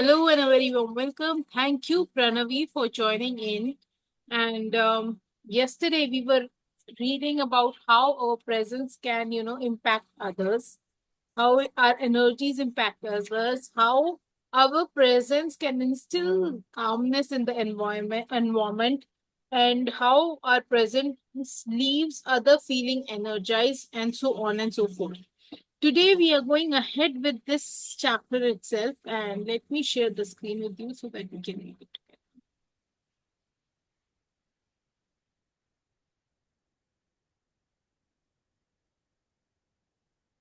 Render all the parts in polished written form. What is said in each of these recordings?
Hello and a very warm welcome. Thank you, Pranavi, for joining in. And yesterday we were reading about how our presence can, impact others, how our energies impact others, how our presence can instill calmness in the environment, and how our presence leaves other feeling energized, and so on and so forth. Today we are going ahead with this chapter itself, and let me share the screen with you so that we can read it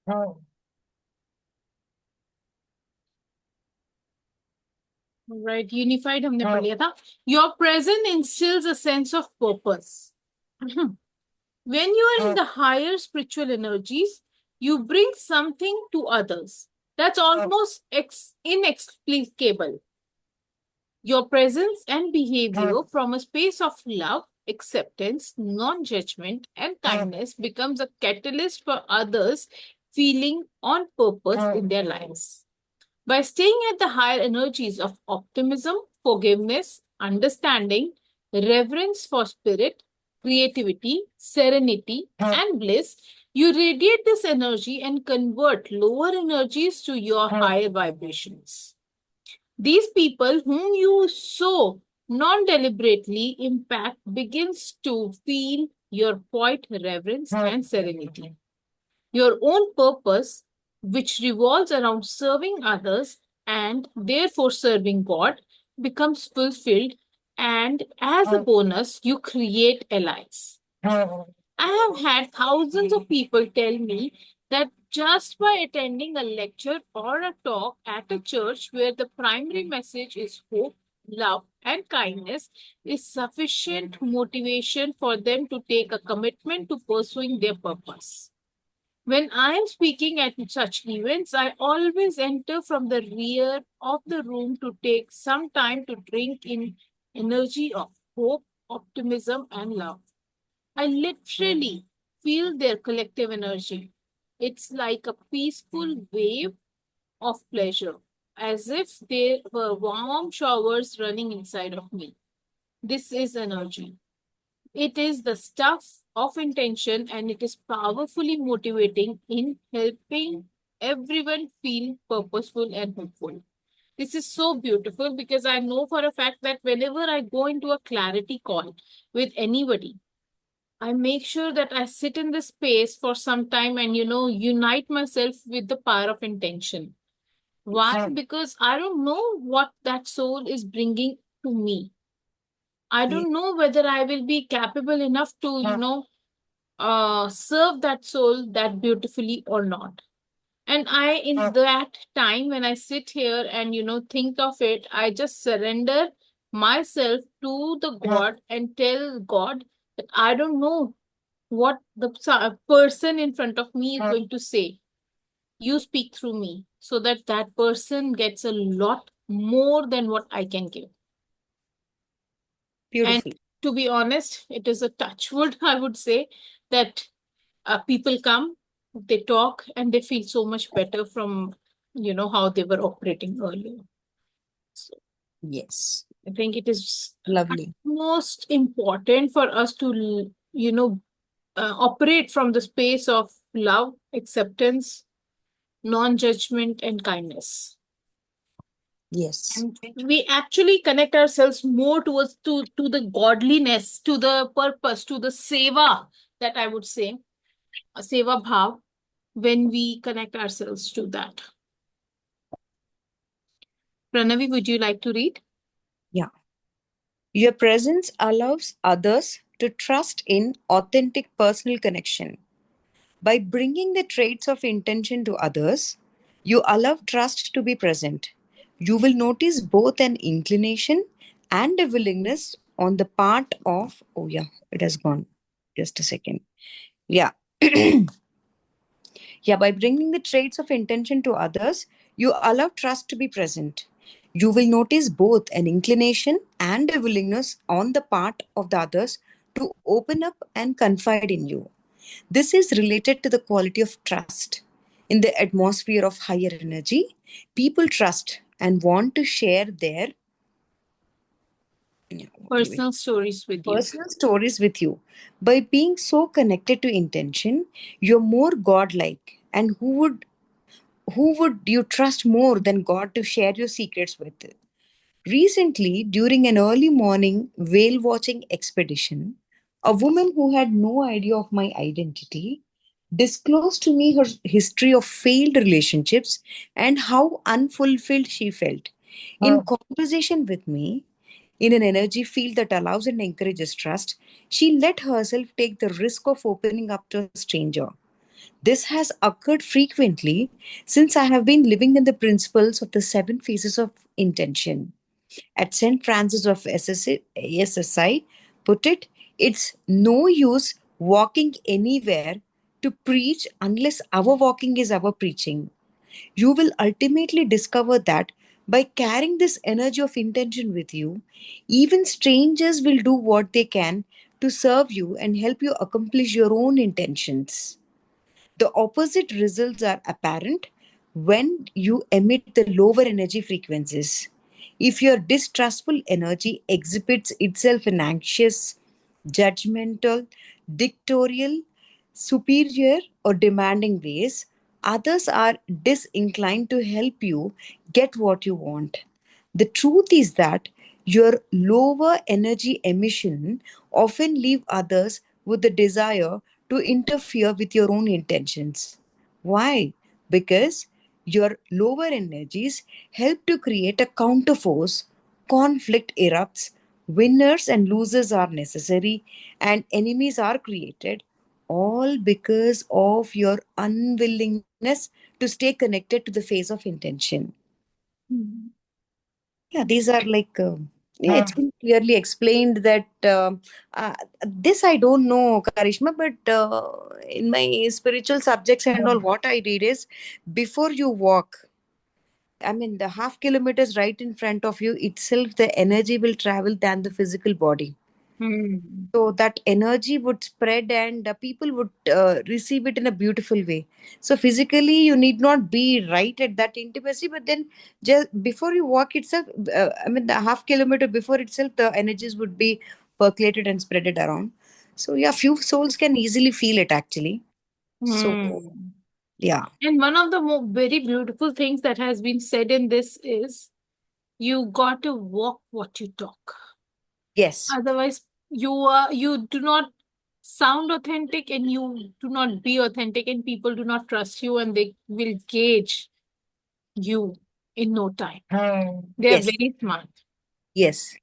together. Right, unified हमने पढ़ लिया था. Your presence instills a sense of purpose. When you are in the higher spiritual energies, you bring something to others. That's almost inexplicable. Your presence and behavior from a space of love, acceptance, non-judgment, and kindness becomes a catalyst for others feeling on purpose in their lives. By staying at the higher energies of optimism, forgiveness, understanding, reverence for spirit, creativity, serenity, and bliss, you radiate this energy and convert lower energies to your higher vibrations. These people whom you so non-deliberately impact begins to feel your quiet reverence and serenity. Your own purpose, which revolves around serving others and therefore serving God, becomes fulfilled, and as a bonus, you create allies. I have had thousands of people tell me that just by attending a lecture or a talk at a church where the primary message is hope, love, and kindness is sufficient motivation for them to take a commitment to pursuing their purpose. When I am speaking at such events, I always enter from the rear of the room to take some time to drink in energy of hope, optimism, and love. I literally feel their collective energy. It's like a peaceful wave of pleasure, as if there were warm showers running inside of me. This is energy. It is the stuff of intention, and it is powerfully motivating in helping everyone feel purposeful and hopeful. This is so beautiful because I know for a fact that whenever I go into a clarity call with anybody, I make sure that I sit in the space for some time and, unite myself with the power of intention. Why? Because I don't know what that soul is bringing to me. I don't know whether I will be capable enough to, serve that soul that beautifully or not. And in that time, when I sit here and, think of it, I just surrender myself to the God and tell God that I don't know what the person in front of me is going to say. You speak through me so that that person gets a lot more than what I can give. Beautiful. And to be honest, it is a touch wood, I would say, that people come, they talk, and they feel so much better from, how they were operating earlier. So Yes. I think it is Lovely. most important for us to, operate from the space of love, acceptance, non-judgment, and kindness. Yes. And we actually connect ourselves more towards to the godliness, to the purpose, to the seva, that I would say, a seva bhav, when we connect ourselves to that. Pranavi, would you like to read? Yeah. Your presence allows others to trust in authentic personal connection. By bringing the traits of intention to others, you allow trust to be present. You will notice both an inclination and a willingness on the part of, oh yeah, it has gone. Just a second. Yeah. Yeah, by bringing the traits of intention to others, you allow trust to be present. You will notice both an inclination and a willingness on the part of the others to open up and confide in you. This is related to the quality of trust. In the atmosphere of higher energy, people trust and want to share their, yeah, what do you mean? Personal stories with you. Personal stories with you. By being so connected to intention, you're more godlike. And who would you trust more than God to share your secrets with? Recently, during an early morning whale watching expedition, a woman who had no idea of my identity disclosed to me her history of failed relationships and how unfulfilled she felt. In conversation with me, in an energy field that allows and encourages trust, she let herself take the risk of opening up to a stranger. This has occurred frequently since I have been living in the principles of the seven phases of intention. At St. Francis of SSI put it, it's no use walking anywhere to preach unless our walking is our preaching. You will ultimately discover that by carrying this energy of intention with you, even strangers will do what they can to serve you and help you accomplish your own intentions. The opposite results are apparent when you emit the lower energy frequencies. If your distrustful energy exhibits itself in anxious, judgmental, dictatorial, superior, or demanding ways, others are disinclined to help you get what you want. The truth is that your lower energy emission often leave others with the desire to interfere with your own intentions. Why? Because your lower energies help to create a counterforce, conflict erupts, winners and losers are necessary, and enemies are created, all because of your unwillingness to stay connected to the phase of intention. Hmm. Yeah, these are like, yeah, it's been clearly explained that this I don't know, Karishma, but in my spiritual subjects and all, what I read is before you walk, I mean, the half kilometers right in front of you itself, the energy will travel than the physical body. Hmm. So that energy would spread and people would receive it in a beautiful way. So physically you need not be right at that intimacy, but then just before you walk itself, I mean the half kilometer before itself, the energies would be percolated and spreaded around. So yeah, few souls can easily feel it actually. So Hmm. yeah. And one of the very beautiful things that has been said in this is you got to walk what you talk. Yes. Otherwise, you do not sound authentic and you do not be authentic, and people do not trust you and they will gauge you in no time. They are Yes. very smart. Yes.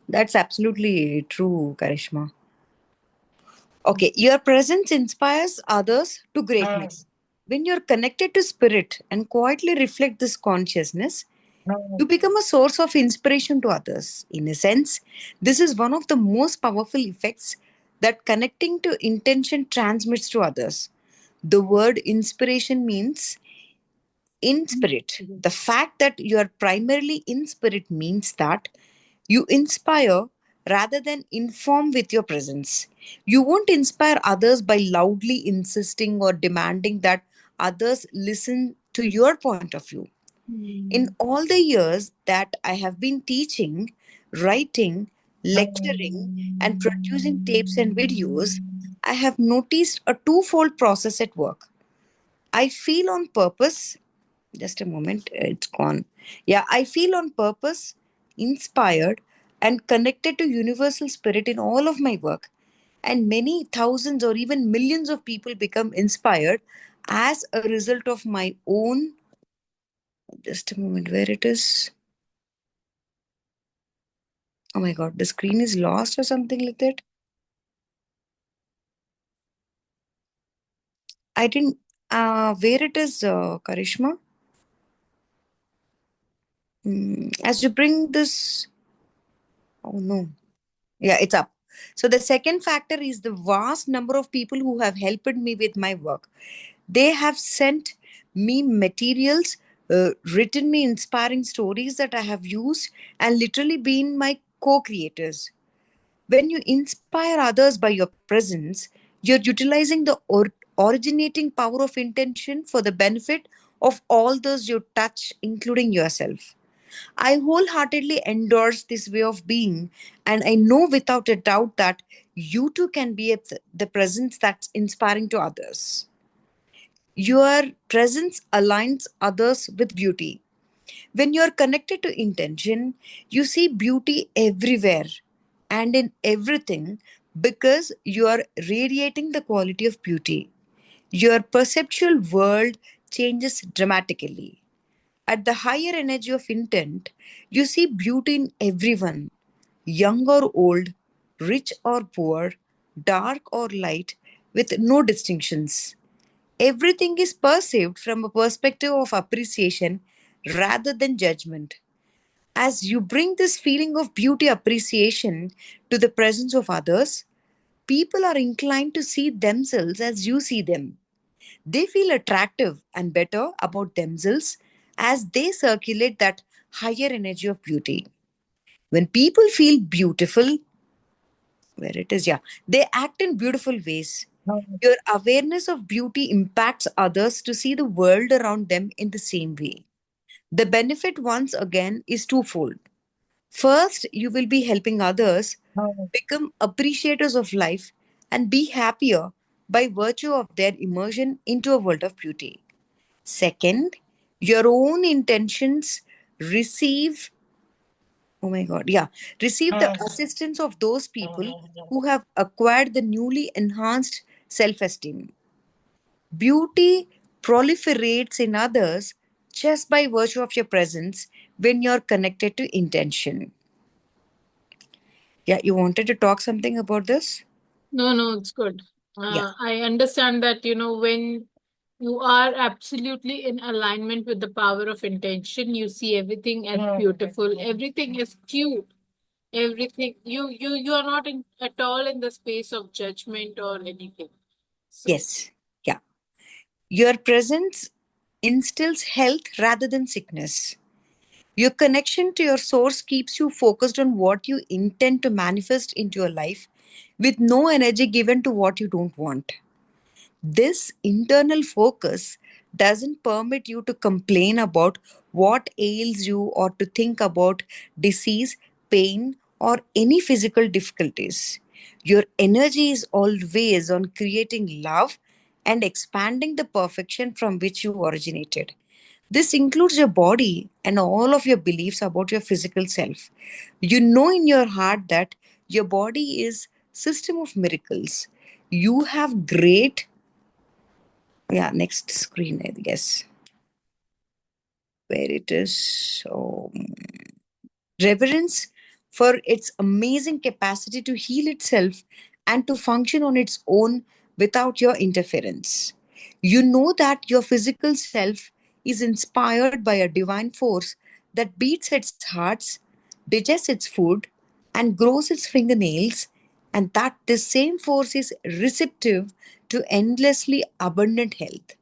That's absolutely true, Karishma. Okay, your presence inspires others to greatness. When you're connected to spirit and quietly reflect this consciousness, you become a source of inspiration to others. In a sense, this is one of the most powerful effects that connecting to intention transmits to others. The word inspiration means in spirit. The fact that you are primarily in spirit means that you inspire rather than inform with your presence. You won't inspire others by loudly insisting or demanding that others listen to your point of view. In Hmm. all the years that I have been teaching, writing, lecturing, and producing tapes and videos, I have noticed a twofold process at work. I feel on purpose. Just a moment, it's gone. Yeah, I feel on purpose, inspired, and connected to universal spirit in all of my work. And many thousands or even millions of people become inspired as a result of my own. Just a moment, where it is. Oh my god, the screen is lost or something like that. I didn't. Where it is, Karishma? As you bring this. Oh no. Yeah, it's up. So the second factor is the vast number of people who have helped me with my work. They have sent me materials, written me inspiring stories that I have used, and literally been my co creators. When you inspire others by your presence, you're utilizing the originating power of intention for the benefit of all those you touch, including yourself. I wholeheartedly endorse this way of being, and I know without a doubt that you too can be the presence that's inspiring to others. Your presence aligns others with beauty. When you're connected to intention, you see beauty everywhere and in everything because you are radiating the quality of beauty. Your perceptual world changes dramatically. At the higher energy of intent, you see beauty in everyone, young or old, rich or poor, dark or light, with no distinctions. Everything is perceived from a perspective of appreciation rather than judgment. As you bring this feeling of beauty appreciation to the presence of others, people are inclined to see themselves as you see them. They feel attractive and better about themselves as they circulate that higher energy of beauty. When people feel beautiful, where it is, yeah, they act in beautiful ways. Your awareness of beauty impacts others to see the world around them in the same way. The benefit, once again, is twofold. First, you will be helping others become appreciators of life and be happier by virtue of their immersion into a world of beauty. Second, your own intentions receive, oh my God, yeah, receive the assistance of those people who have acquired the newly enhanced self esteem. Beauty proliferates in others just by virtue of your presence when you're connected to intention. Yeah, you wanted to talk something about this? No, no, it's good. Yeah. I understand that, when you are absolutely in alignment with the power of intention, you see everything as beautiful, everything is cute, everything. You are not at all in the space of judgment or anything. So, Yes. Yeah. Your presence instills health rather than sickness. Your connection to your source keeps you focused on what you intend to manifest into your life with no energy given to what you don't want. This internal focus doesn't permit you to complain about what ails you or to think about disease, pain, or any physical difficulties. Your energy is always on creating love and expanding the perfection from which you originated. This includes your body and all of your beliefs about your physical self. You know in your heart that your body is system of miracles. You have great, yeah, next screen, I guess, where it is. So reverence for its amazing capacity to heal itself and to function on its own without your interference. You know that your physical self is inspired by a divine force that beats its hearts, digests its food, and grows its fingernails, and that this same force is receptive to endlessly abundant health.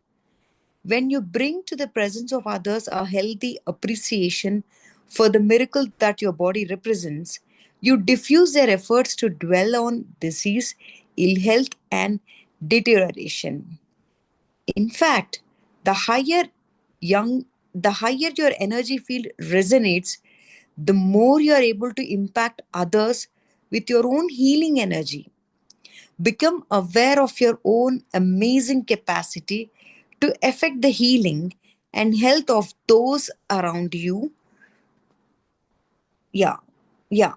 When you bring to the presence of others a healthy appreciation for the miracle that your body represents, you diffuse their efforts to dwell on disease, ill health, and deterioration. In fact, the higher young the higher your energy field resonates, the more you are able to impact others with your own healing energy. Become aware of your own amazing capacity to affect the healing and health of those around you. Yeah, yeah.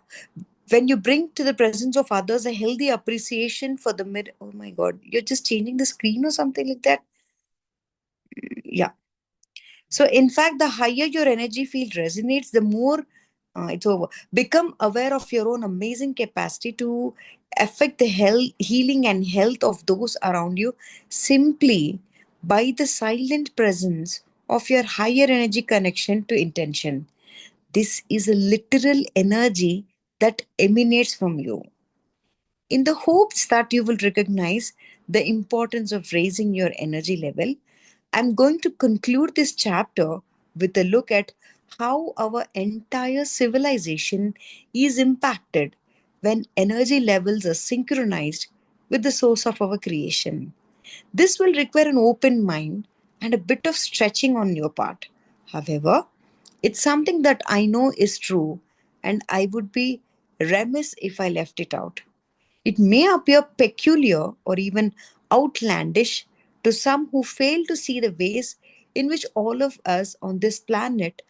When you bring to the presence of others a healthy appreciation for the mid. Oh my God, you're just changing the screen or something like that. Yeah. So, in fact, the higher your energy field resonates, the more it's over. Become aware of your own amazing capacity to affect the health, healing, and health of those around you simply by the silent presence of your higher energy connection to intention. This is a literal energy that emanates from you. In the hopes that you will recognize the importance of raising your energy level, I'm going to conclude this chapter with a look at how our entire civilization is impacted when energy levels are synchronized with the source of our creation. This will require an open mind and a bit of stretching on your part. However, It's something that I know is true, and I would be remiss if I left it out. It may appear peculiar or even outlandish to some who fail to see the ways in which all of us on this planet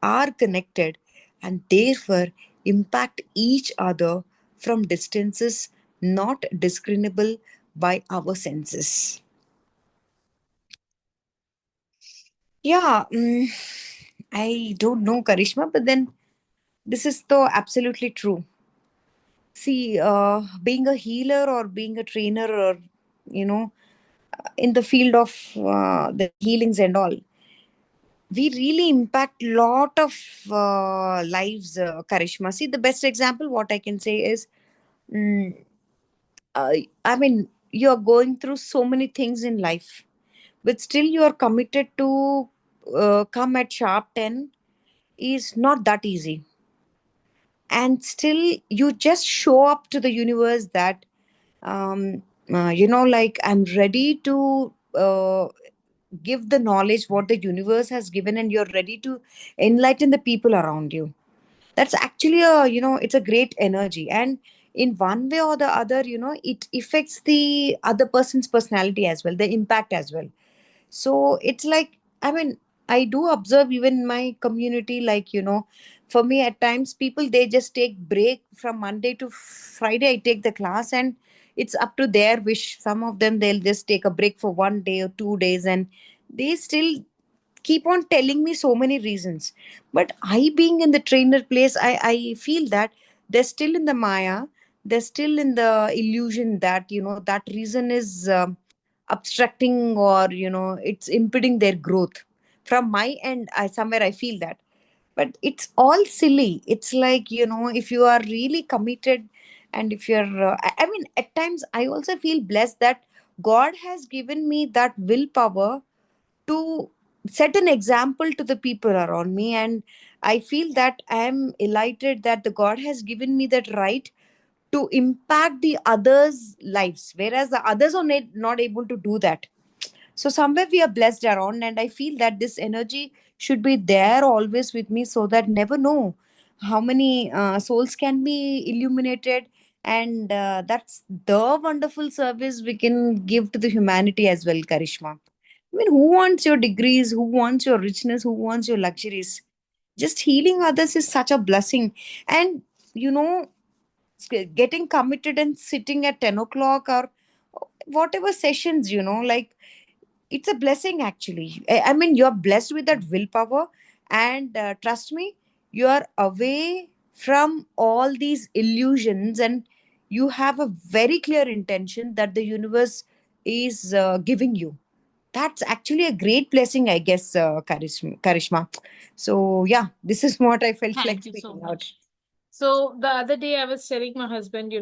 are connected and therefore impact each other from distances not discernible by our senses. Yeah, I don't know, Karishma, but then this is though absolutely true. See, being a healer or being a trainer or, you know, in the field of the healings and all, we really impact lot of lives, Karishma. See, the best example, what I can say is, mm, I mean, you are going through so many things in life, but still you are committed to come at sharp 10 is not that easy. And still you just show up to the universe that like I'm ready to give the knowledge what the universe has given, and you're ready to enlighten the people around you. That's actually it's a great energy, and in one way or the other, it affects the other person's personality as well, the impact as well. So it's like, I mean, I do observe even in my community, like, for me at times people, they just take break from Monday to Friday. I take the class, and it's up to their wish. Some of them, they'll just take a break for 1 day or 2 days, and they still keep on telling me so many reasons. But I, being in the trainer place, I feel that they're still in the maya, they're still in the illusion that, that reason is obstructing, or it's impeding their growth. From my end, I somewhere I feel that, but it's all silly. It's like, if you are really committed, and if you're I mean, at times I also feel blessed that God has given me that willpower to set an example to the people around me. And I feel that I am elated that the God has given me that right to impact the others lives, whereas the others are not able to do that. So somewhere we are blessed around, and I feel that this energy should be there always with me, so that never know how many souls can be illuminated. And that's the wonderful service we can give to the humanity as well, Karishma. I mean, who wants your degrees? Who wants your richness? Who wants your luxuries? Just healing others is such a blessing. And, you know, getting committed and sitting at 10 o'clock or whatever sessions, like, it's a blessing actually. I mean, you're blessed with that willpower. And trust me, you are away from all these illusions, and you have a very clear intention that the universe is giving you. That's actually a great blessing, I guess, Karishma. So, yeah, this is what I felt like Thank you so speaking out. much. So the other day I was telling my husband,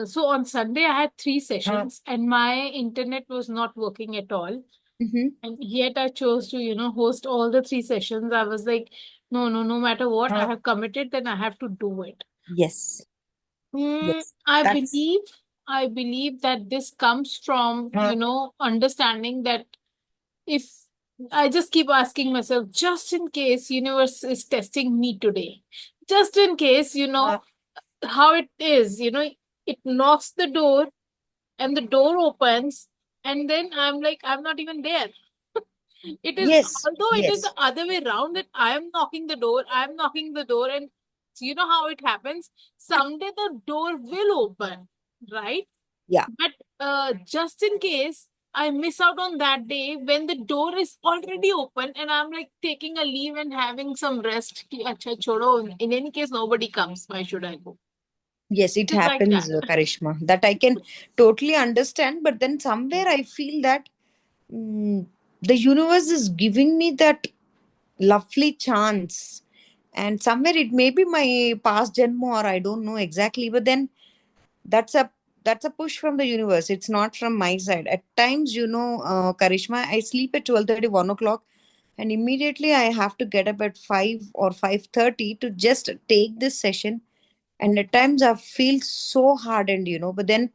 so on Sunday I had three sessions and my internet was not working at all. Mm-hmm. And yet I chose to, host all the three sessions. I was like, no, no, no matter what I have committed, then I have to do it. Yes, Mm, yes. I That's, believe, I believe that this comes from, understanding that if I just keep asking myself, just in case universe is testing me today, just in case, how it is, it knocks the door and the door opens, and then I'm like, I'm not even there. It is, yes, although it is the yes, other way around, that I am knocking the door, and you know how it happens. Someday the door will open, right? yeah. But just in case I miss out on that day when the door is already open and I'm like taking a leave and having some rest. Ki, "Acha, chodo. In any case, nobody comes. Why should I go?" Yes, it It's like happens, that. Karishma. That I can totally understand. But then somewhere I feel that the universe is giving me that lovely chance. And somewhere it may be my past janma, or I don't know exactly. But then that's a that's a push from the universe. It's not from my side. At times, Karishma, I sleep at 12:30, 1 o'clock, and immediately I have to get up at 5 or 5:30 to just take this session. And at times I feel so hardened, but then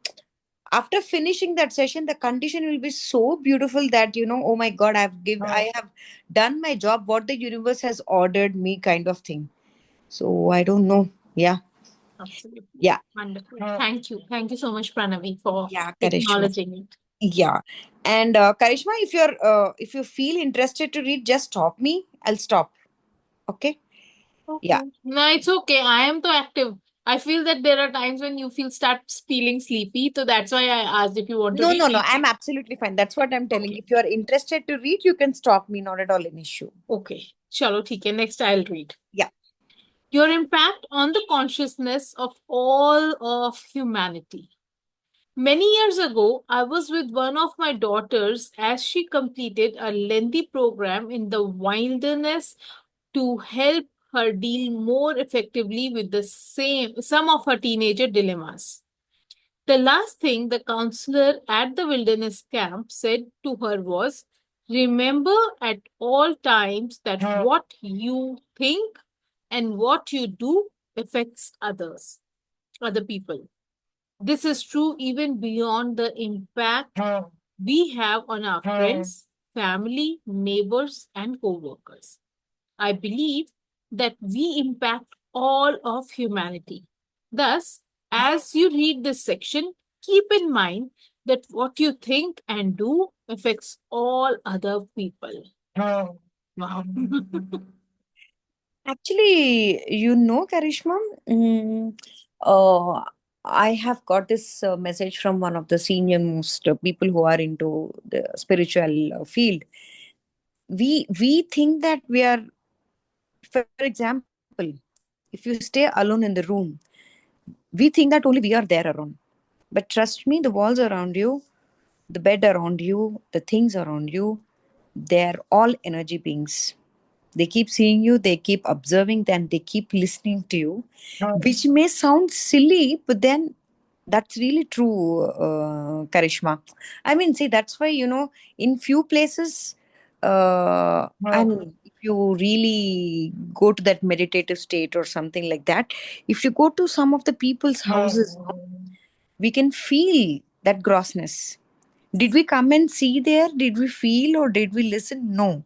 after finishing that session, the condition will be so beautiful that, oh my God, I have done my job, what the universe has ordered me, kind of thing. So I don't know. Yeah. Absolutely. Yeah. Wonderful. Thank you. Thank you so much, Pranavi, for Yeah, Karishma. acknowledging it. Yeah. And Karishma, if you feel interested to read, just stop me. I'll stop. Okay. Yeah. Okay. No, it's okay. I am too active. I feel that there are times when you start feeling sleepy. So that's why I asked if you want to No, read. no, no. I'm absolutely fine. That's what I'm telling. Okay. If you are interested to read, you can stop me. Not at all an issue. Okay. Chalo, theek hai. Next, I'll read. Yeah. Your impact on the consciousness of all of humanity. Many years ago, I was with one of my daughters as she completed a lengthy program in the wilderness to help her deal more effectively with some of her teenager dilemmas. The last thing the counselor at the wilderness camp said to her was, remember at all times that what you think and what you do affects other people. This is true even beyond the impact we have on our friends, family, neighbors, and co workers. I believe that we impact all of humanity. Thus, as you read this section, keep in mind that what you think and do affects all other people. Wow. Actually, Karishma, uh, I have got this message from one of the senior most people who are into the spiritual field. We think that we are, for example, if you stay alone in the room, we think that only we are there around. But trust me, the walls around you, the bed around you, the things around you, they're all energy beings. They keep seeing you, they keep observing, then they keep listening to you, which may sound silly, but then that's really true, Karishma. I mean, see, that's why, in few places, I mean, if you really go to that meditative state or something like that, if you go to some of the people's houses, we can feel that grossness. Did we come and see there? Did we feel or did we listen? No.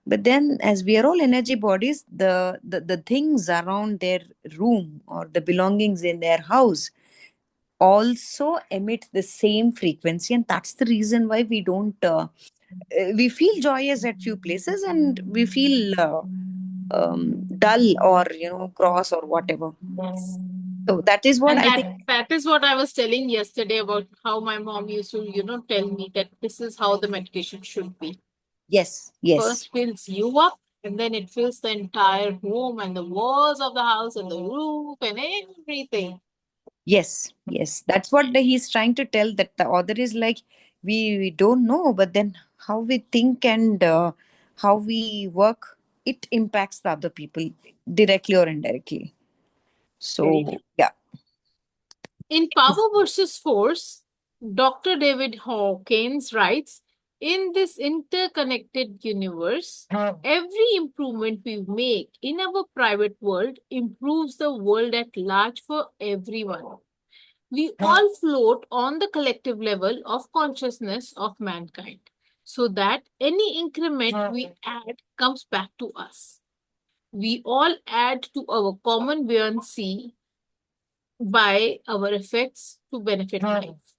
But then, as we are all energy bodies, the things around their room or the belongings in their house also emit the same frequency, and that's the reason why we don't. We feel joyous at few places, and we feel dull or cross or whatever. So that is what And I think. that is what I was telling yesterday about how my mom used to, tell me that this is how the meditation should be. Yes, yes. First fills you up, and then it fills the entire home and the walls of the house and the roof and everything. Yes, yes. That's what he's trying to tell, that the author is like, we don't know, but then how we think and how we work, it impacts the other people directly or indirectly. Very So, true. yeah. In Power versus Force, Dr. David Hawkins writes, in this interconnected universe, every improvement we make in our private world improves the world at large for everyone. We all float on the collective level of consciousness of mankind, so that any increment we add comes back to us. We all add to our common buoyancy by our effects to benefit life.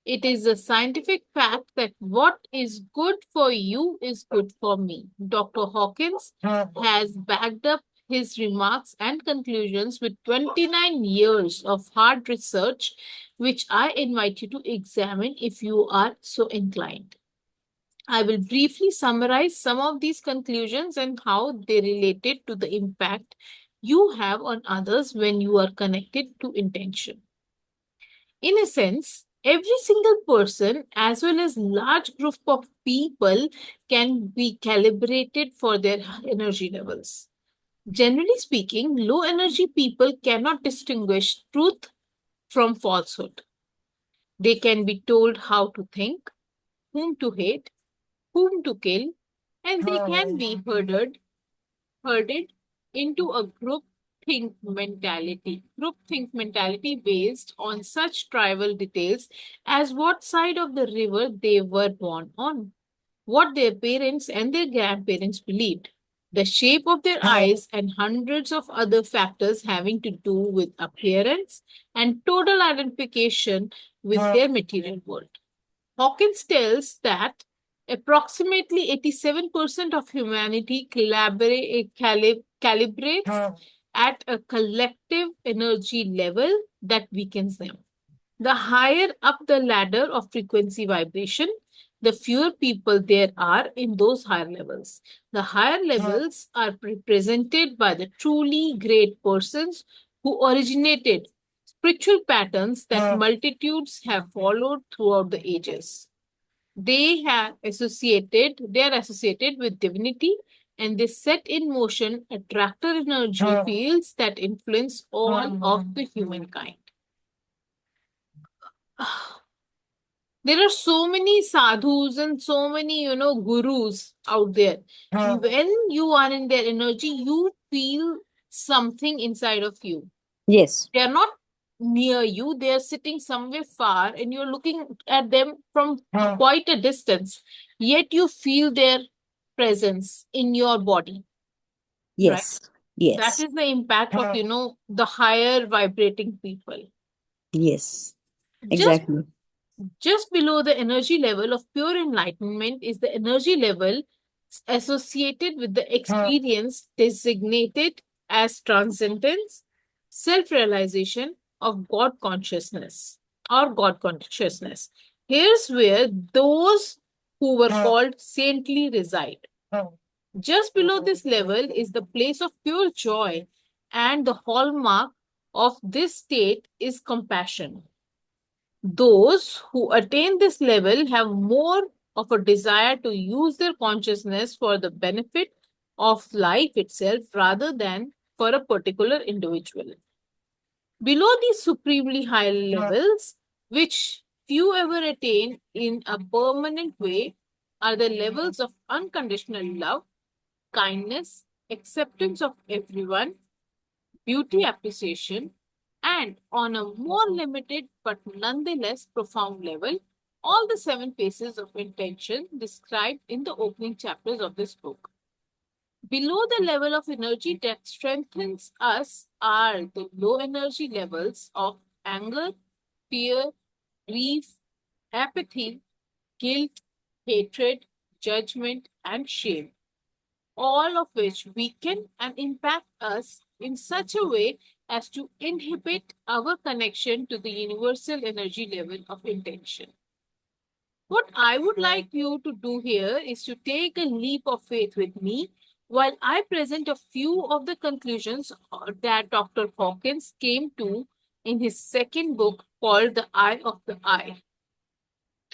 It is a scientific fact that what is good for you is good for me. Dr. Hawkins has backed up his remarks and conclusions with 29 years of hard research, which I invite you to examine if you are so inclined. I will briefly summarize some of these conclusions and how they related to the impact you have on others when you are connected to intention. In a sense, every single person as well as large group of people can be calibrated for their energy levels. Generally speaking, low energy people cannot distinguish truth from falsehood. They can be told how to think, whom to hate, whom to kill, and they can be herded into a group Groupthink mentality based on such trivial details as what side of the river they were born on, what their parents and their grandparents believed, the shape of their eyes, and hundreds of other factors having to do with appearance and total identification with their material world. Hawkins tells that approximately 87% of humanity calibrates at a collective energy level that weakens them. The higher up the ladder of frequency vibration, the fewer people there are in those higher levels. The higher levels are represented by the truly great persons who originated spiritual patterns that multitudes have followed throughout the ages. They are associated with divinity, and they set in motion attractor energy fields that influence all of the humankind. There are so many sadhus and so many, gurus out there. When you are in their energy, you feel something inside of you. Yes. They are not near you, they are sitting somewhere far, and you're looking at them from quite a distance, yet you feel their presence in your body. Yes. That Yes. is the impact of, the higher vibrating people. Yes. Just Exactly. Just below the energy level of pure enlightenment is the energy level associated with the experience designated as transcendence, self realization of God consciousness or God consciousness. Here's where those who were called saintly reside. Just below this level is the place of pure joy, and the hallmark of this state is compassion. Those who attain this level have more of a desire to use their consciousness for the benefit of life itself rather than for a particular individual. Below these supremely high levels, which few ever attain in a permanent way, are the levels of unconditional love, kindness, acceptance of everyone, beauty appreciation, and on a more limited but nonetheless profound level, all the seven phases of intention described in the opening chapters of this book. Below the level of energy that strengthens us are the low energy levels of anger, fear, grief, apathy, guilt, hatred, judgment, and shame, all of which weaken and impact us in such a way as to inhibit our connection to the universal energy level of intention. What I would like you to do here is to take a leap of faith with me while I present a few of the conclusions that Dr. Hawkins came to in his second book called The Eye of the Eye.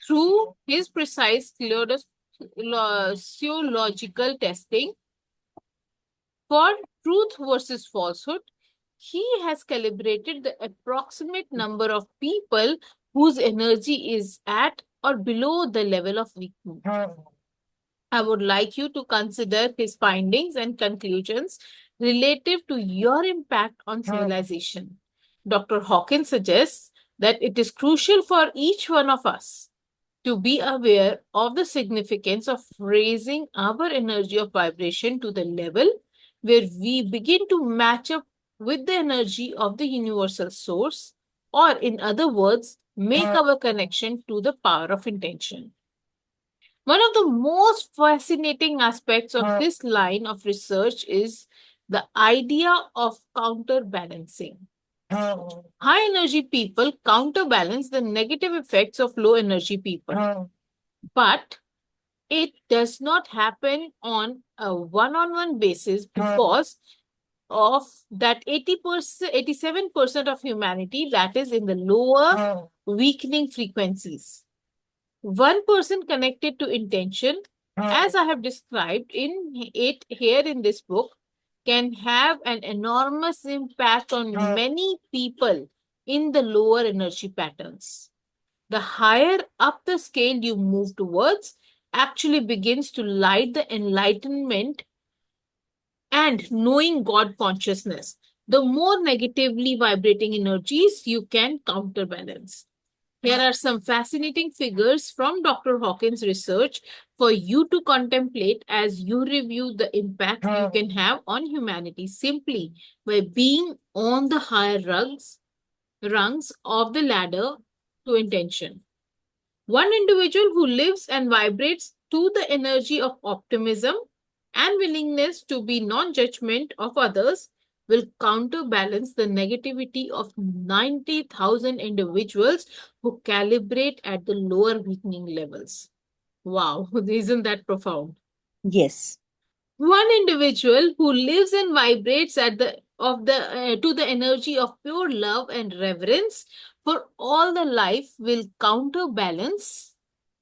Through his precise sociological testing, for truth versus falsehood, he has calibrated the approximate number of people whose energy is at or below the level of weakness. I would like you to consider his findings and conclusions relative to your impact on civilization. Dr. Hawkins suggests that it is crucial for each one of us to be aware of the significance of raising our energy of vibration to the level where we begin to match up with the energy of the universal source, or in other words, make our connection to the power of intention. One of the most fascinating aspects of this line of research is the idea of counterbalancing. High energy people counterbalance the negative effects of low energy people, but it does not happen on a one-on-one basis because of that 80%, 87% of humanity that is in the lower weakening frequencies. One person connected to intention, as I have described in it here in this book, can have an enormous impact on many people in the lower energy patterns. The higher up the scale you move towards actually begins to light the enlightenment and knowing God consciousness. the more negatively vibrating energies you can counterbalance. Here are some fascinating figures from Dr. Hawkins' research for you to contemplate as you review the impact you can have on humanity simply by being on the higher rungs of the ladder to intention. One individual who lives and vibrates to the energy of optimism and willingness to be non judgment of others will counterbalance the negativity of 90,000 individuals who calibrate at the lower weakening levels. Wow, isn't that profound? Yes. One individual who lives and vibrates at the of the to the energy of pure love and reverence for all the life will counterbalance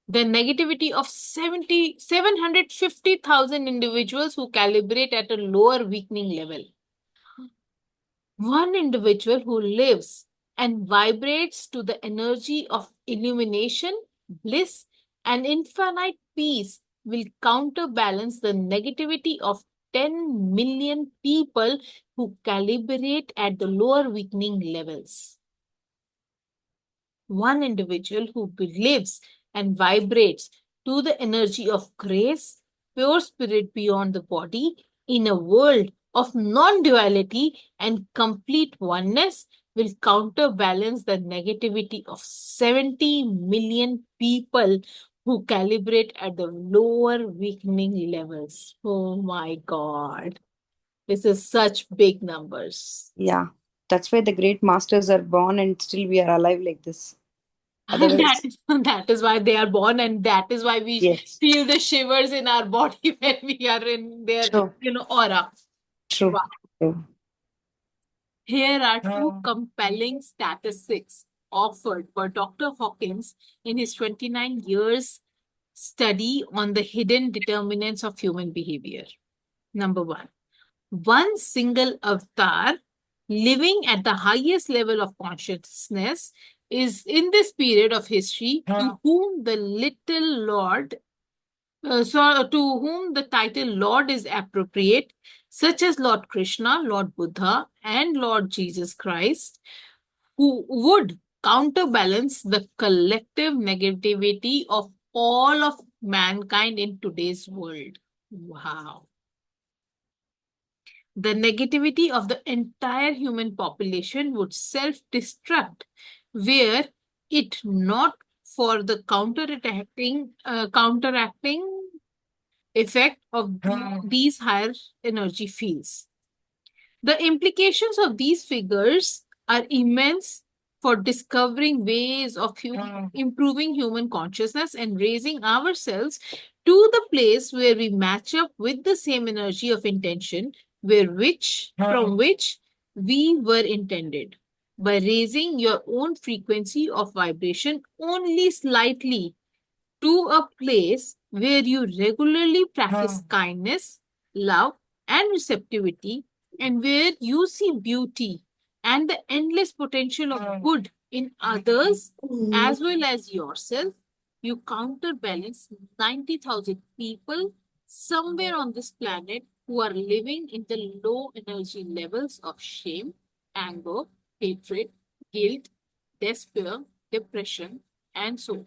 the negativity of 750,000 individuals who calibrate at a lower weakening level. One individual who lives and vibrates to the energy of illumination, bliss, and infinite peace will counterbalance the negativity of 10 million people who calibrate at the lower weakening levels. One individual who lives and vibrates to the energy of grace, pure spirit beyond the body, in a world of non duality and complete oneness, will counterbalance the negativity of 70 million people who calibrate at the lower weakening levels. Oh my God. This is such big numbers. Yeah. That's why the great masters are born and still we are alive like this. That Otherwise, is, that is why they are born, and that is why we yes. feel the shivers in our body when we are in their, True. aura. True. Wow. True. Here are two compelling statistics offered by Dr. Hawkins in his 29 years study on the hidden determinants of human behavior. Number one single avatar living at the highest level of consciousness is in this period of history to whom the little Lord, to whom the title Lord is appropriate, such as Lord Krishna, Lord Buddha, and Lord Jesus Christ, who would counterbalance the collective negativity of all of mankind in today's world. Wow. The negativity of the entire human population would self-destruct were it not for the counteracting effect of these higher energy fields. The implications of these figures are immense for discovering ways of improving human consciousness and raising ourselves to the place where we match up with the same energy of intention from which we were intended. By raising your own frequency of vibration only slightly to a place where you regularly practice kindness, love, and receptivity, and where you see beauty and the endless potential of good in others as well as yourself, you counterbalance 90,000 people somewhere on this planet who are living in the low energy levels of shame, anger, hatred, guilt, despair, depression, and so on.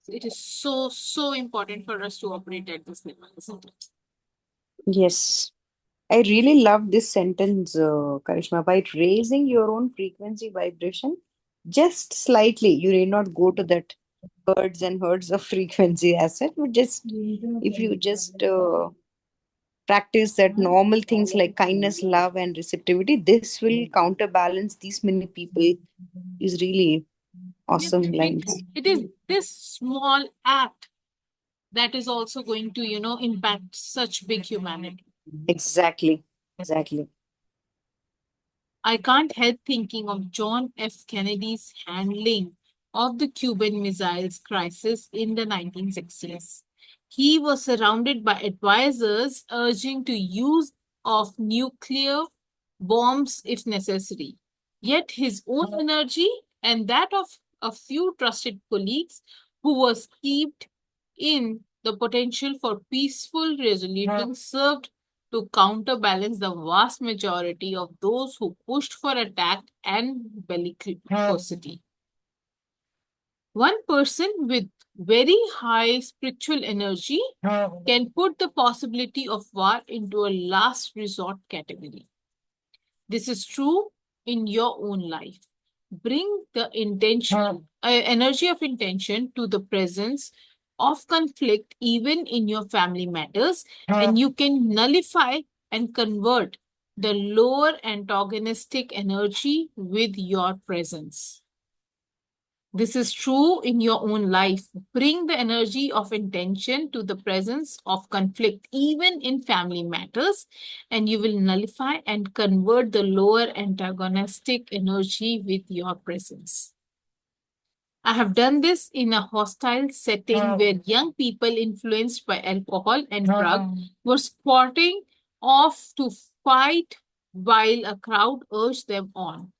It is so, so important for us to operate at this level, isn't it? Yes. I really love this sentence, Karishma. By raising your own frequency vibration just slightly, you need not go to that herds and herds of frequency as such, but just if you just practice that normal things like kindness, love, and receptivity, this will counterbalance these many people. Is really Yep. awesome lines. It is this small act that is also going to, impact such big humanity. Exactly. Exactly. I can't help thinking of John F. Kennedy's handling of the Cuban Missiles Crisis in the 1960s. He was surrounded by advisors urging to use of nuclear bombs if necessary. Yet his own energy and that of a few trusted colleagues who was steeped in the potential for peaceful resolution served to counterbalance the vast majority of those who pushed for attack and bellicosity. One person with very high spiritual energy can put the possibility of war into a last resort category. This is true in your own life. Bring the energy of intention to the presence of conflict, even in your family matters, and you can nullify and convert the lower antagonistic energy with your presence. This is true in your own life. Bring the energy of intention to the presence of conflict, even in family matters, and you will nullify and convert the lower antagonistic energy with your presence. I have done this in a hostile setting where young people influenced by alcohol and drug were squatting off to fight while a crowd urged them on.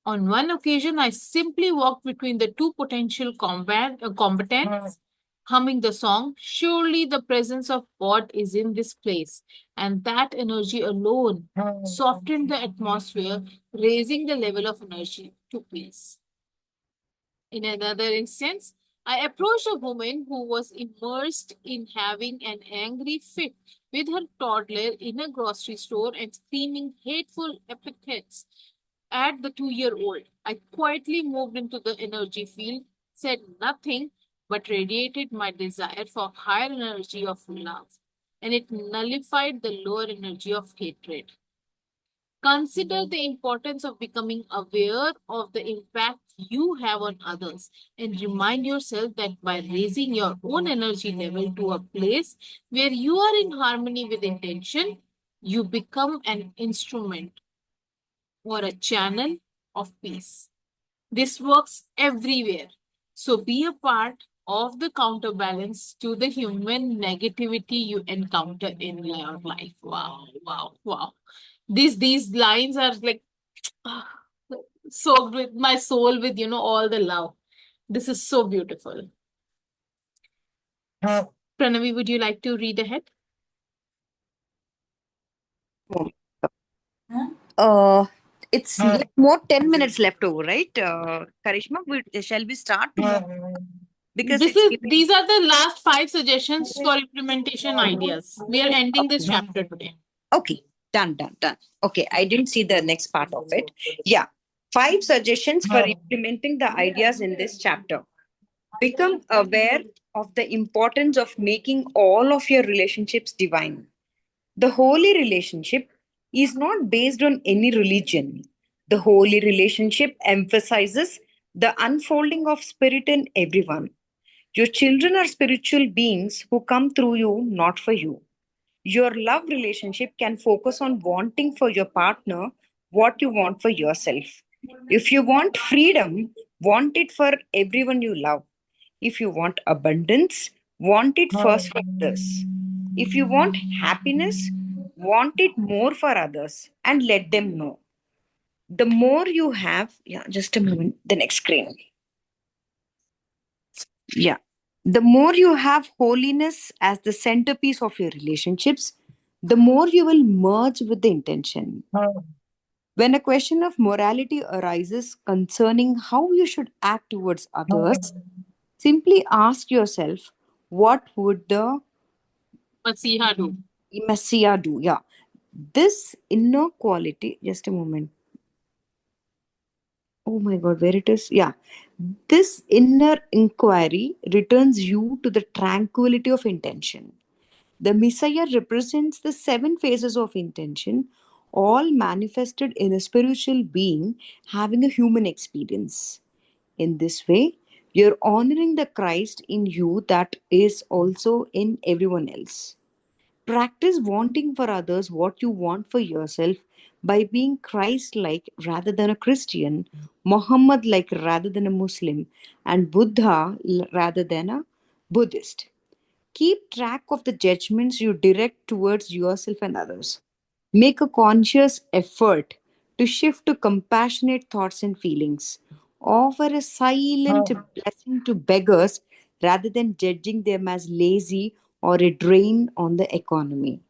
On one occasion, I simply walked between the two potential combatants, humming the song, "Surely the presence of God is in this place." And that energy alone softened the atmosphere, raising the level of energy to peace. In another instance, I approached a woman who was immersed in having an angry fit with her toddler in a grocery store and screaming hateful epithets at the 2-year-old. I quietly moved into the energy field, said nothing, but radiated my desire for higher energy of love, and it nullified the lower energy of hatred. Consider the importance of becoming aware of the impact you have on others and remind yourself that by raising your own energy level to a place where you are in harmony with intention, you become an instrument or a channel of peace. This works everywhere. So be a part of the counterbalance to the human negativity you encounter in your life. Wow, wow, wow. These lines are like soaked with my soul with all the love. This is so beautiful. Pranavi, would you like to read ahead? Uh, it's more 10 minutes left over, right? Karishma, shall we start? Because This it's is giving. these are the last 5 suggestions for implementation ideas. We are ending this chapter today. Okay, done. Okay, I didn't see the next part of it. Yeah, 5 suggestions for implementing the ideas in this chapter. Become aware of the importance of making all of your relationships divine. The holy relationship is not based on any religion. The holy relationship emphasizes the unfolding of spirit in everyone. Your children are spiritual beings who come through you, not for you. Your love relationship can focus on wanting for your partner what you want for yourself. If you want freedom, want it for everyone you love. If you want abundance, want it first for others. If you want happiness, want it more for others and let them know. The more you have, yeah, just a moment, the next screen. Yeah. The more you have holiness as the centerpiece of your relationships, the more you will merge with the intention. When a question of morality arises concerning how you should act towards others, simply ask yourself, what would the Masiha do. Messiah do? Yeah. This inner quality, just a moment. Oh my God, where it is? Yeah. This inner inquiry returns you to the tranquility of intention. The Messiah represents the 7 phases of intention, all manifested in a spiritual being having a human experience. In this way, you're honoring the Christ in you that is also in everyone else. Practice wanting for others what you want for yourself by being Christ like rather than a Christian, Muhammad like rather than a Muslim, and Buddha rather than a Buddhist. Keep track of the judgments you direct towards yourself and others. Make a conscious effort to shift to compassionate thoughts and feelings. Offer a silent blessing to beggars rather than judging them as lazy or a drain on the economy.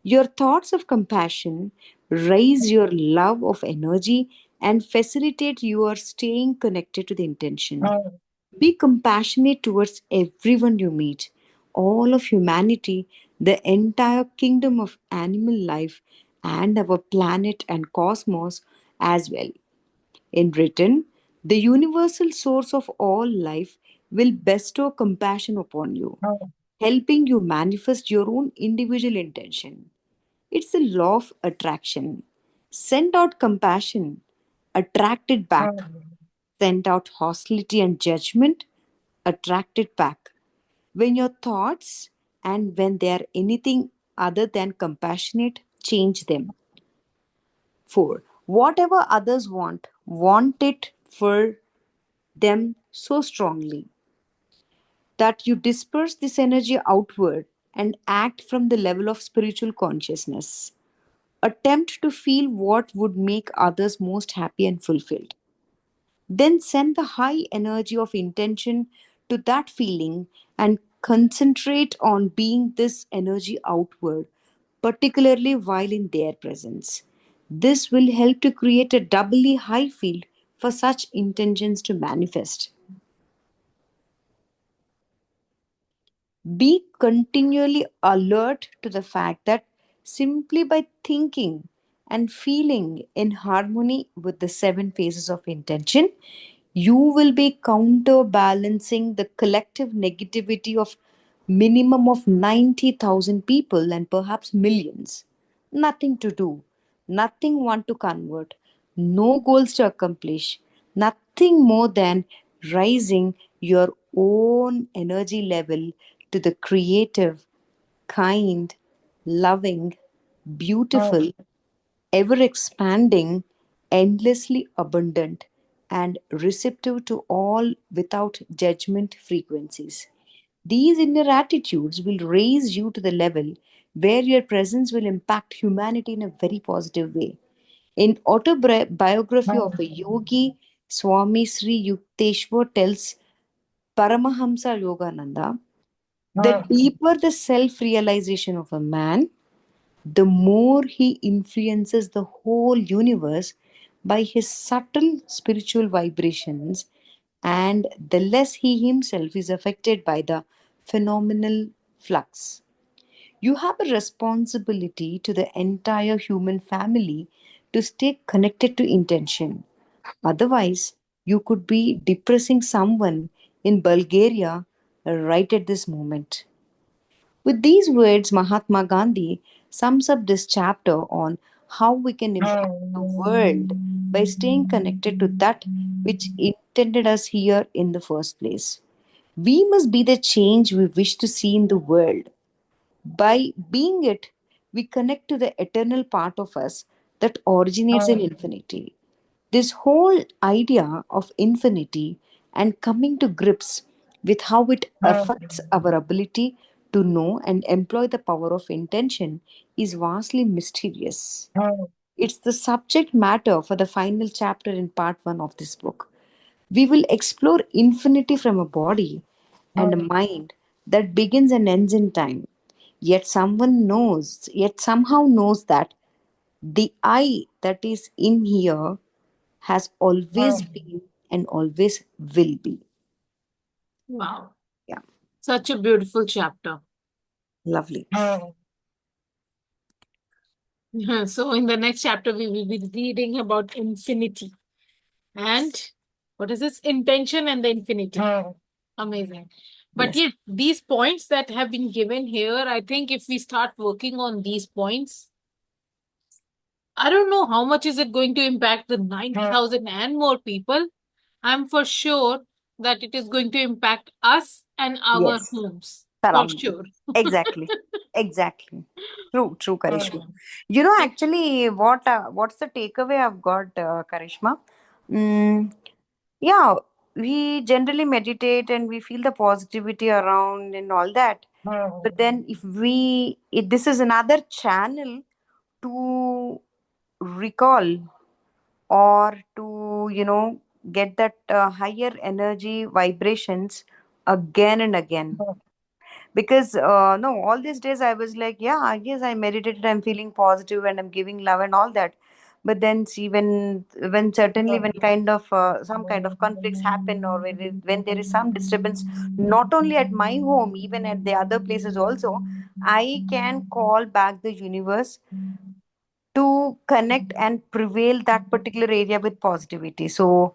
Your thoughts of compassion raise your love of energy and facilitate your staying connected to the intention. Be compassionate towards everyone you meet, all of humanity, the entire kingdom of animal life, and our planet and cosmos as well. In return, the universal source of all life will bestow compassion upon you, helping you manifest your own individual intention. It's the law of attraction. Send out compassion, attract it back. Send out hostility and judgment, attract it back. When your thoughts and when they are anything other than compassionate, change them. 4. Whatever others want it for them so strongly that you disperse this energy outward and act from the level of spiritual consciousness. Attempt to feel what would make others most happy and fulfilled. Then send the high energy of intention to that feeling and concentrate on being this energy outward, particularly while in their presence. This will help to create a doubly high field for such intentions to manifest. Be continually alert to the fact that simply by thinking and feeling in harmony with the seven phases of intention, you will be counterbalancing the collective negativity of minimum of 90,000 people and perhaps millions. Nothing to do, nothing want to convert, no goals to accomplish, nothing more than rising your own energy level to the creative, kind, loving, beautiful, ever expanding, endlessly abundant, and receptive to all without judgment frequencies. These inner attitudes will raise you to the level where your presence will impact humanity in a very positive way. In autobiography of a yogi, Swami Sri Yukteswar tells Paramahamsa Yogananda, the deeper the self realization of a man, the more he influences the whole universe by his subtle spiritual vibrations, and the less he himself is affected by the phenomenal flux. You have a responsibility to the entire human family to stay connected to intention. Otherwise, you could be depressing someone in Bulgaria right at this moment. With these words, Mahatma Gandhi sums up this chapter on how we can impact the world by staying connected to that which intended us here in the first place. We must be the change we wish to see in the world. By being it, we connect to the eternal part of us that originates in infinity. This whole idea of infinity and coming to grips with how it affects our ability to know and employ the power of intention is vastly mysterious. It's the subject matter for the final chapter in part 1 of this book. We will explore infinity from a body and a mind that begins and ends in time. Yet somehow knows that the I that is in here has always been and always will be. Wow. Yeah, Such a beautiful chapter. lovely. So, in the next chapter, we will be reading about infinity and what is this? Intention and the infinity. Amazing. But Yes. yes, these points that have been given here, I think if we start working on these points, I don't know how much is it going to impact the 9,000 and more people. I'm for sure that it is going to impact us and our Yes. homes. For Surrounding. sure. Exactly. Exactly. True, Karishma. Mm. Actually, what's the takeaway I've got, Karishma? Mm, yeah, we generally meditate and we feel the positivity around and all that. But then, if this is another channel to recall or to get that higher energy vibrations again and again, Because no, all these days I was like, yeah, I guess I meditated, I'm feeling positive and I'm giving love and all that. But then see, when certainly when kind of some kind of conflicts happen, or when there is some disturbance, not only at my home, even at the other places also, I can call back the universe to connect and prevail that particular area with positivity. So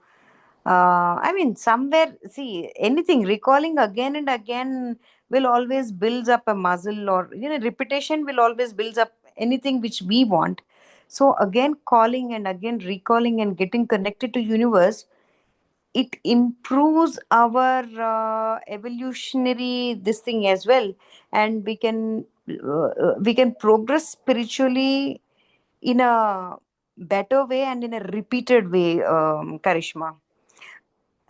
I mean, somewhere, see, anything recalling again and again will always builds up a muscle, or repetition will always builds up anything which we want. So again, calling and again recalling and getting connected to universe, it improves our evolutionary this thing as well, and we can progress spiritually in a better way and in a repeated way, Karishma.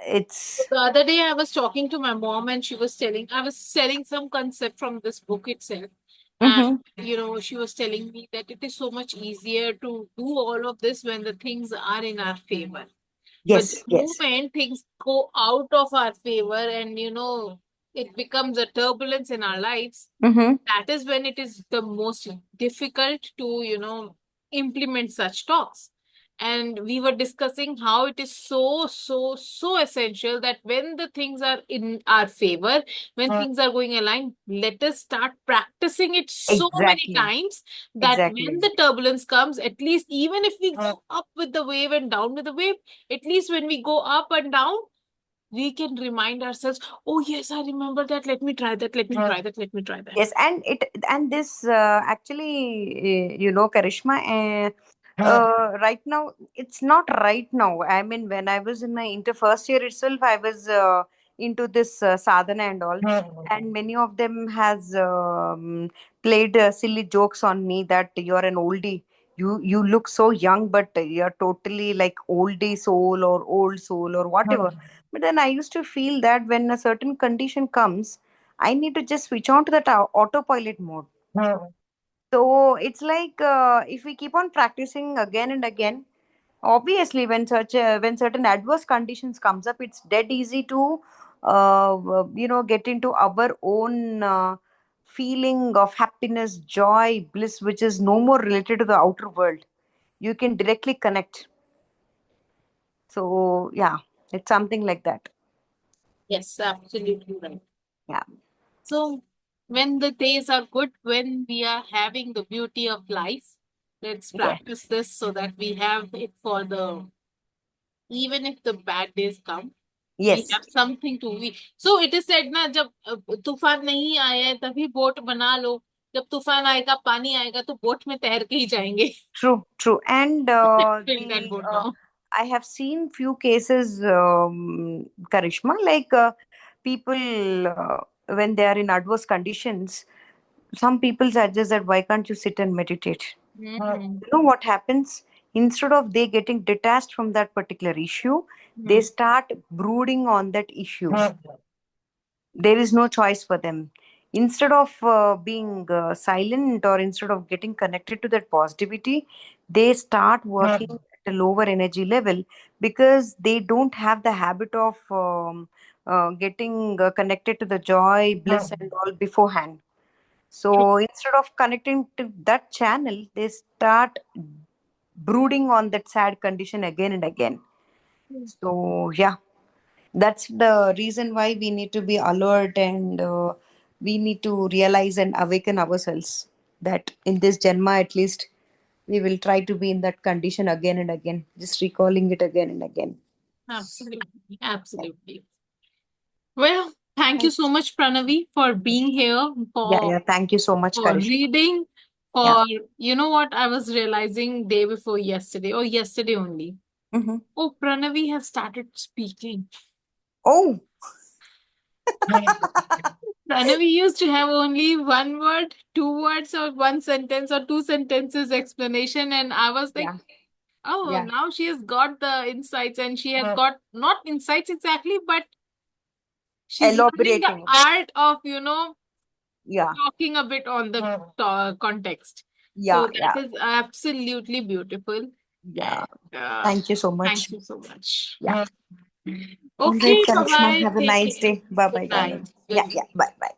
It's The other day, I was talking to my mom, and I was selling some concept from this book itself. And, mm-hmm. she was telling me that it is so much easier to do all of this when the things are in our favor. But the Yes, yes. moment things go out of our favor and, it becomes a turbulence in our lives, Mm-hmm. that is when it is the most difficult to, implement such talks. And we were discussing how it is so essential that when the things are in our favor, when things are going aligned, let us start practicing it so many Exactly. times that when Exactly. the turbulence comes, at least even if we go up with the wave and down with the wave, at least when we go up and down, we can remind ourselves, oh yes, I remember that, let me try that, let me try that, let me try that. Yes, and this actually, Karishma, right now it's not right now. I mean, when I was in my inter first year itself, I was into this sadhana and all, and many of them has played silly jokes on me that you're an oldie. You look so young, but you're totally like oldie soul or old soul or whatever. But then I used to feel that when a certain condition comes, I need to just switch on to that autopilot mode. So it's like if we keep on practicing again and again, obviously when certain adverse conditions comes up, it's dead easy to get into our own feeling of happiness, joy, bliss, which is no more related to the outer world. You can directly connect. So yeah, it's something like that. Yes, absolutely right. Yeah. So, when the days are good, when we are having the beauty of life, let's Yeah. practice this so that we have it for even if the bad days come, we Yes. have something to we. So it is said ना, जब तूफान नहीं आया है तभी boat बना लो, जब तूफान आएगा पानी आएगा तो बोट में तैर के ही जाएंगे. True, true. And Build that boat now. I have seen few cases, Karishma, like people when they are in adverse conditions, some people suggest that why can't you sit and meditate? Mm-hmm. You know what happens? Instead of they getting detached from that particular issue, they start brooding on that issue. There is no choice for them. Instead of being silent, or instead of getting connected to that positivity, they start working at a lower energy level, because they don't have the habit of getting connected to the joy, bliss, and all beforehand. True. So instead of connecting to that channel, they start brooding on that sad condition again and again. So yeah, that's the reason why we need to be alert, and we need to realize and awaken ourselves that in this janma at least we will try to be in that condition again and again, just recalling it again and again. Absolutely. Absolutely. Well, thank you Thank- so much, Pranavi, for being here, yeah, yeah, thank you so much, for Karishma. reading, Yeah. for, you know what, I was realizing day before yesterday, or yesterday only. Hmm. Oh, Pranavi have started speaking. Oh. Pranavi used to have only one word, two words, or one sentence, or two sentences explanation. And I was like, Yeah, oh, yeah, now she has got the insights, and she has got not insights exactly, but she's learning the elaborating. art of, Yeah, talking a bit on the context. yeah, So yeah, that is absolutely beautiful. yeah. And Thank you so much. thank you so much. Yeah. All right, Okay, bye Karishma, bye. have a Take nice care. day. Bye Good bye, darling. night. Yeah, Good yeah, night. bye bye.